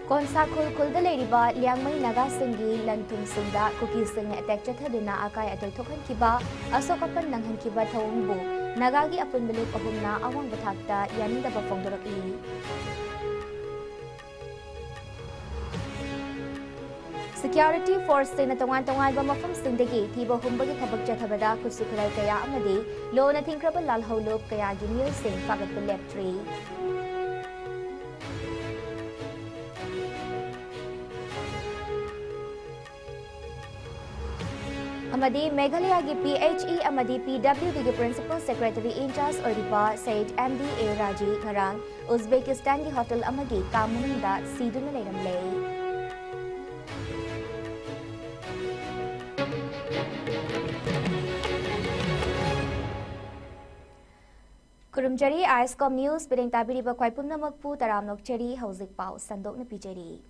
Konsakul kulda leiriba liangmai naga singi lantum singda kuki singna attack chathaduna akai atoi thokhan kiba asokapan nanghan kiba thawungbu nagagi apun bilik ahumna awang bathakta yaninda ba fongdorakli. Security force singna tongan ba mafam singdagi thiba humbagi thabak chathabada kusukhrai kaya amadi lona thingkraba lalhawlop kaya gi mil sing fagat leptri. Amadi Meghalaya ki PHE amadi PWD ki Principal Secretary in charge Oriba Said MDA Raji ngarang Uzbekistan ki hotel amagi kamununda siduna leiramle. Kurumjari ISCOM News biring tabiriba kwaipumna magpu taramnok cheri hauzik pau sandok na pijari.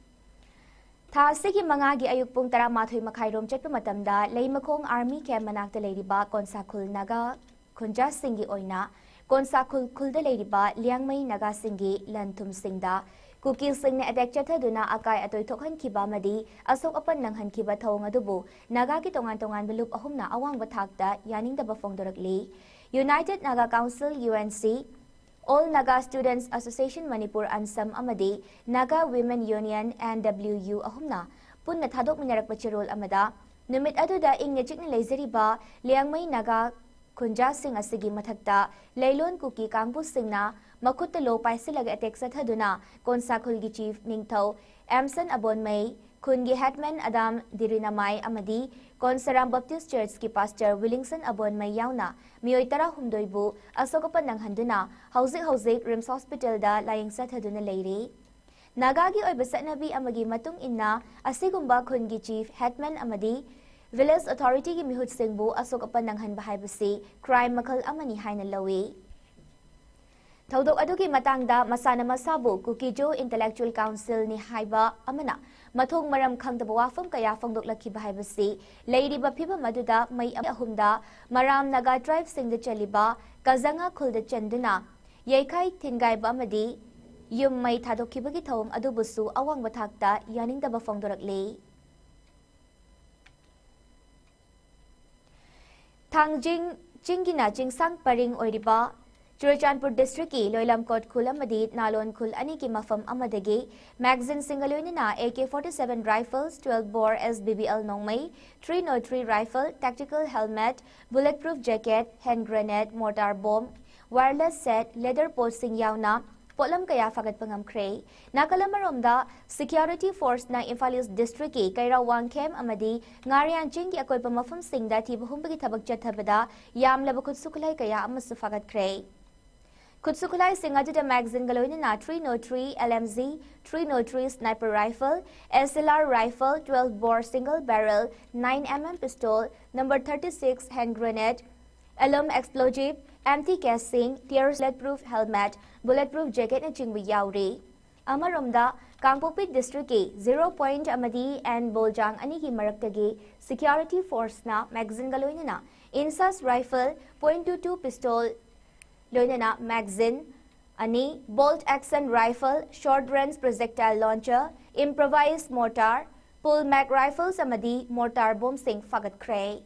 Thasigi mangagi ayuk pung tara mathoy makhairom chetpa matamda leimakong army camp manakta leiriba konsakul naga khunja singi oina konsakul khulda leiriba liangmai naga singi lanthum singda kuki singna attack chathaduna akai atoi thokhan kiba madi asok apan nanghan kiba thawng adubu naga ki tongan belup ahumna awang bathakta yaningda ba fongdorakli United Naga Council UNC All Naga Students Association Manipur Ansam Amadi Naga Women Union NWU Ahumna Punna Thadok Minarak Pachirol Amada Numit Aduda Ing Chikna Lazeriba Liangmai Naga Kunja Singh Asigi Mathakta Lailon Kuki Kangpu Singna Makutta Lo Paisilaga Attack Sathaduna Konsakulgi Chief Ningthau Amson Abonmai Kungi Hetman Adam Dirinamai Amadi Konsaram Baptist Church ki Pastor Willingson Abonmai Yauna Miyoi tara humdoibu asokapan nanghanduna hauzik Rims Hospital da laying sathaduna leiri. Nagagi oy basanabi amagi matung inna asigumba khungi Chief Hetman amadi Village Authority ki mihut singbu asokapan nanghan bahaibasi crime makal amani haina lawi. Thaudok adugi matangda masana masabu Kukijo Intellectual Council ni haiba amana mathong maram khangdaba wafam kaya fongdok lakhi bahaibasi leiriba phiba maduda mai ahumda maram naga tribe singda chaliba kazanga khulda chanduna yaikai thingai ba amadi yum mai thadokhibagi thawm adubusu awang bathakta yaningdaba fongdorakle. Thangjing Chingina Chingsang Paring Oiriba Churachandpur District ki Loilam Kot Khul amadi Nalon Khul ani ki mafam amadagi magazine singaloinina AK-47 rifles 12 bore SBBL Nongmai 303 rifle tactical helmet bulletproof jacket hand grenade mortar bomb wireless set leather posting yauna polam kaya fagat pangamkre nakalamaromda security force na Imphal East District ki Kaira Wangkem amadi Ngarian Ching ki akoy pamafam singda thibuhumbagi thabak chathabada yamlaba khutsukulai kaya amasu fagat kre Kutsukulai Singajuda magazine galoinina 303 LMZ, 303 sniper rifle, SLR rifle, 12 bore single barrel, 9mm pistol, number 36 hand grenade, alum explosive, empty casing, tear bulletproof helmet, bulletproof jacket na chingbu yauri. Amaromda Kangpopi district ki 0 point amadi and Boljang ani ki maraktagi security force na magazine galoinina Insas rifle, .22 pistol Loinana magazine, ani bolt action rifle, short range projectile launcher, improvised mortar, pull mag rifles amadi mortar bomb sing fagat kray.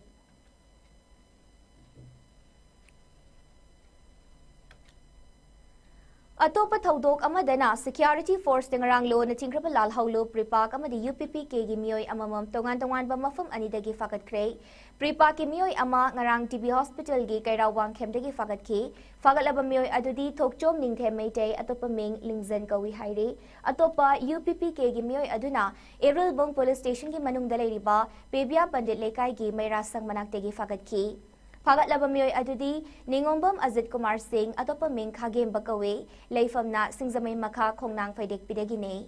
Atopa thaudok amadana security force tingarang lo na tingkraba lalhawlo pripak amadi UPP ke gi miyoi amamam tongan ba mafam anidagi fagat kray. Pripa ki miyoi ama ngarang TB Hospital gi Kaira Wangkem dagi fagat ki fagatlaba miyoi adudi thokchom ningthe meitei atopa ming lingzen kawi hairi atopa UPP ke gi miyoi aduna Eril Bong Police Station ki manungda leiriba Pebia Pandit Lekai gi Mairasang manaktegi fagat ki Fagatlaba miyoi adudi Ningombam Azit Kumar Singh atopa ming khagem bakawe leifamna singzamay makha khongnang faidek pidagine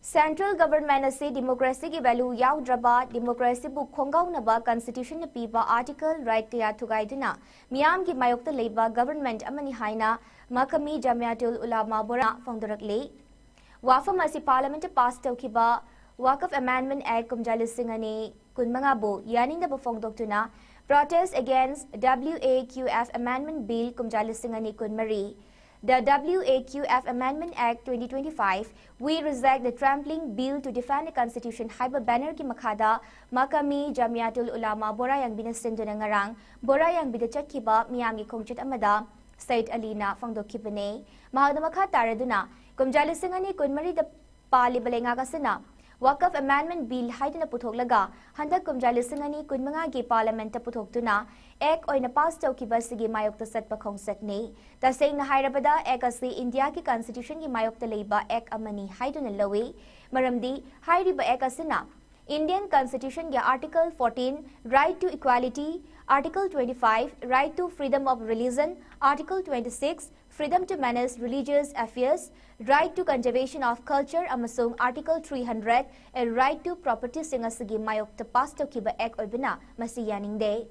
Central government ase democracy ki value yaudraba democracy bu khongaunaba constitution na piba article right kaya thugaiduna miyam ki mayokta leiba government amani haina makami jamiatul ulama bora fongdorakle wafam asi parliament pass tawkiba Wakaf Amendment Act kumjalisingani kunmangabu yaningdaba fongdoktuna protest against WAQF Amendment Bill kumjalisingani kunmari. The WAQF Amendment Act 2025, we reject the trampling bill to defend the Constitution haiba banner ki makhada makami Jamiatul Ulama borayang binasinduna ngarang borayang bidachakkiba miyamgi khongchit amada Said Alina fangdokkibane mahagda makha taraduna kumjalisingani kunmari da pali balenga kasina Wakaf Amendment Bill haiduna puthoklaga handak kumjalisingani kunmanga gi parliament ta puthokduna ek oina pass tawkiba sigi mayokta satpa khongsatne tasengna hairabada ek asi India ki constitution gi mayokta leiba ek amani haiduna lawi maramdi hairiba ek asina Indian Constitution ge Article 14 Right to Equality, Article 25 Right to Freedom of Religion, Article 26 Freedom to manage religious affairs, Right to Conservation of Culture amasung Article 300 a Right to Property singasigi mayokta pass tawkiba ek oibina masi yaningde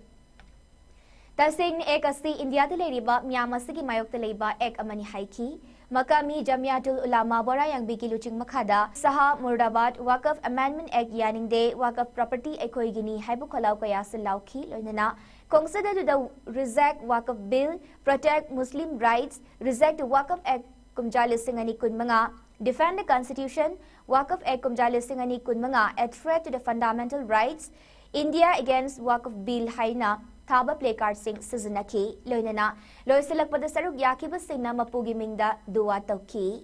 Tasing ek asi India de leriba myamasigi mayokta leiba ek amani haiki Makami Jamiatul Ulama borayang bigiluching makhada saha Murdabad Wakaf Amendment Act yaningde Wakaf Property ekoigini haibu khalau kaya silauki loinana Consider the reject Wakaf Bill, protect Muslim rights, reject Wakaf Act kumjalisingani kunmanga, defend the Constitution, Wakaf Act kumjalisingani kunmanga, a threat to the fundamental rights, India against Wakaf Bill haina, Thaba placard sing Sizanaki, Loinana, Loisilak Padasaruk Yakiba Singna Mapugi Mingda, Dua Tauki.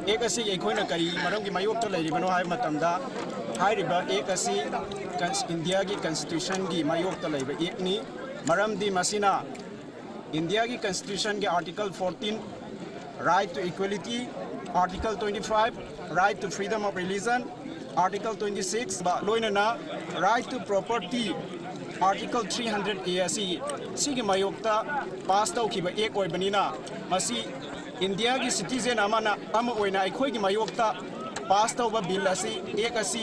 एक असी एकोइना करी मरम की मायोग तो लेरी बनो हाय मतमदा हाय रिबा एक असी India की कॉन्स्टिट्यूशन की मायोग तो लेबे एक नी मरम दी मसीना इंडिया की कॉन्स्टिट्यूशन के article 14 right to equality article 25 right to freedom of religion article 26 लोइना right to property article 300 A असी सी की मायोग ता पास तो की एक ओय बनीना मसी India की citizen amana ama oina aikhoi gi mayokta pass tawba bill asi ek asi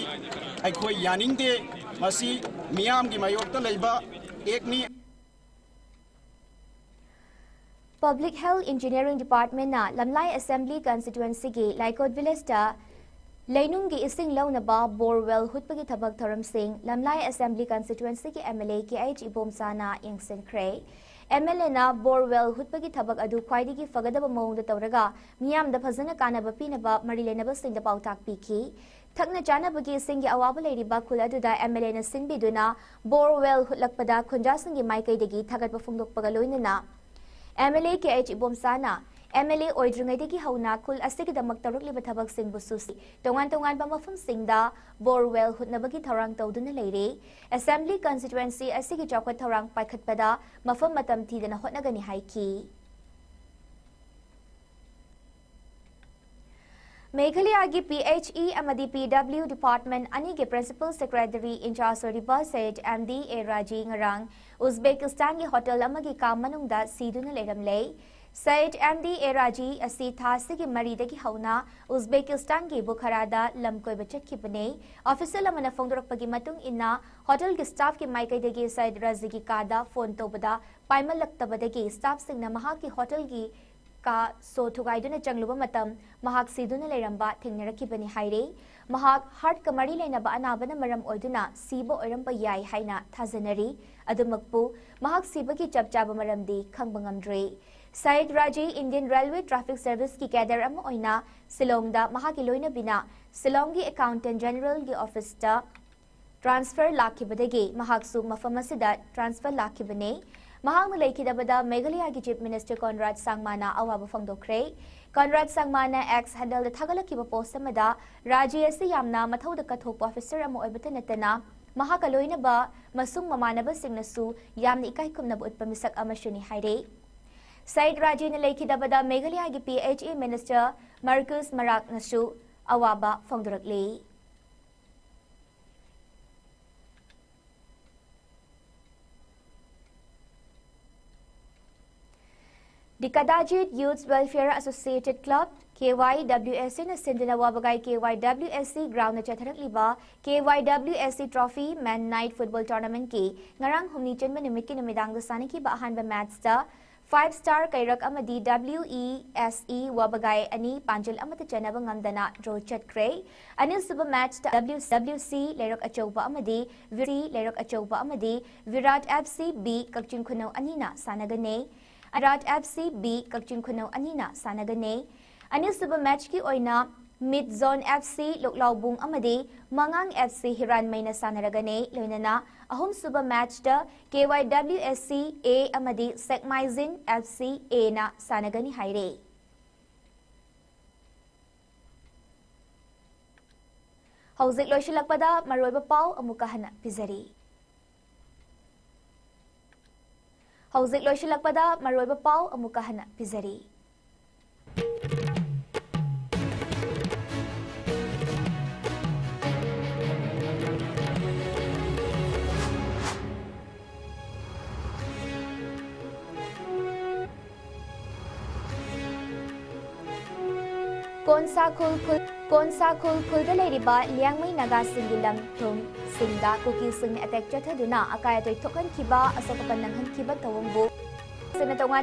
aikhoi yaningde masi miyam gi mayokta leiba ek ni Public Health Engineering Department na Lamlai Assembly Constituency gi Laikot Village ta Leinung gi ising launaba borewell hutpagi thabak thoram sing Lamlai Assembly Constituency ki MLA ki H Ibomsana yengsen kre MLA na borewell hutpagi thabak adu khwaidigi fagadaba mawngda tawraga miyamda phajana kanaba pinaba marilenaba singda pautak piki thakna janabagi singi awaba leiriba khul aduda MLA na sinbiduna borewell hutlakpada khunja singi maikaidagi thagatba phungdokpaga loinana MLA ke H Ibomsana MLA oidringaidagi hauna khul asigi damak tarukliba thabak singbu susi tongan ba mafum singda borewell hutnabagi tharang tawduna leire Assembly constituency asigi chawkhat tharang paikhatpada mafum matam thidana hotnagani haiki Meghalaya gi PHE amadi PW department ani ge principal secretary in charge riba said MD A Raji ngarang Uzbekistan gi hotel amagi ka manungda siduna leramle Said MD A Raji asi thasigi maridagi hauna Uzbekistan gi Bukhara lamkoi bachat ki bane official amana fongdorakpagi matung inna hotel gi staff ki maikai Said Raji gi kada phone tobada paimal laktabadagi staff singna maha ki hotel gi ka so thugaiduna changluba matam mahak siduna leramba thingnarakhi bani haire mahak heart kamari lena ba anabana maram oiduna sibo oiramba yai haina thajanari adumakpu mahak sibagi chapchaba maramdi khangbangamdre Said Raji Indian Railway Traffic Service ki cadre ama oina Silong da mahaki loina bina Silong gi Accountant General gi office ta transfer lakhibadagi mahak su mafamasida transfer lakhibane mahang leikidabada Meghalaya gi Chief Minister Conrad Sangmana awaba fangdokre Conrad Sangmana ex handle the thagalakiba post amada Raji asi yamna mathauda kathok officer ama oibata natana mahaka loina ba masung mamanaba singnasu yamni ikai kumnab utpamisak amashuni haire Said Raji na leikidabada Meghalaya gi PHE Minister Marcus Marak nasu awaba fongdorakli The Kadajit Youth Welfare Associated Club KYWSC na sindina wabagai KYWSC ground na chatharak liba KYWSC Trophy Man Night Football Tournament ki ngarang humni chenba nimit ki namidang da sani ki ba ahan ba match da 5-star Kairak Amadi WESE Wabagai Ani Panjal Amata Chanaba Ngamdana Draw Chatkray Anil Super Match WWC Lerok Achoba Amadi Viri Lerok Achoba Amadi Virat FC B Kakjun Kuno Anina Sanagane Virat FC B Kakjun Kuno Anina Sanagane Anil Super Match Ki Oina Mid Zone FC Luklaubung Amadi Mangang FC Hiran Mayna Sanaragane Loinana Ahum Super Match da KYWSC A Amadi Sekmaizin FC A na Sanagani Haire. Hauzik Loishilakpada Maroiba Pau Amukahana Pizari. Hauzik Loishilakpada Maroiba Pau Amukahana Pizari. Konsa Kul Kulda Ladiba Liangmai Naga Singilam Tum Singda Kuki Sing Attack Jataduna Akaya Tokan Kiba Asokapan Nanghan Kiba Tawambo Senatonga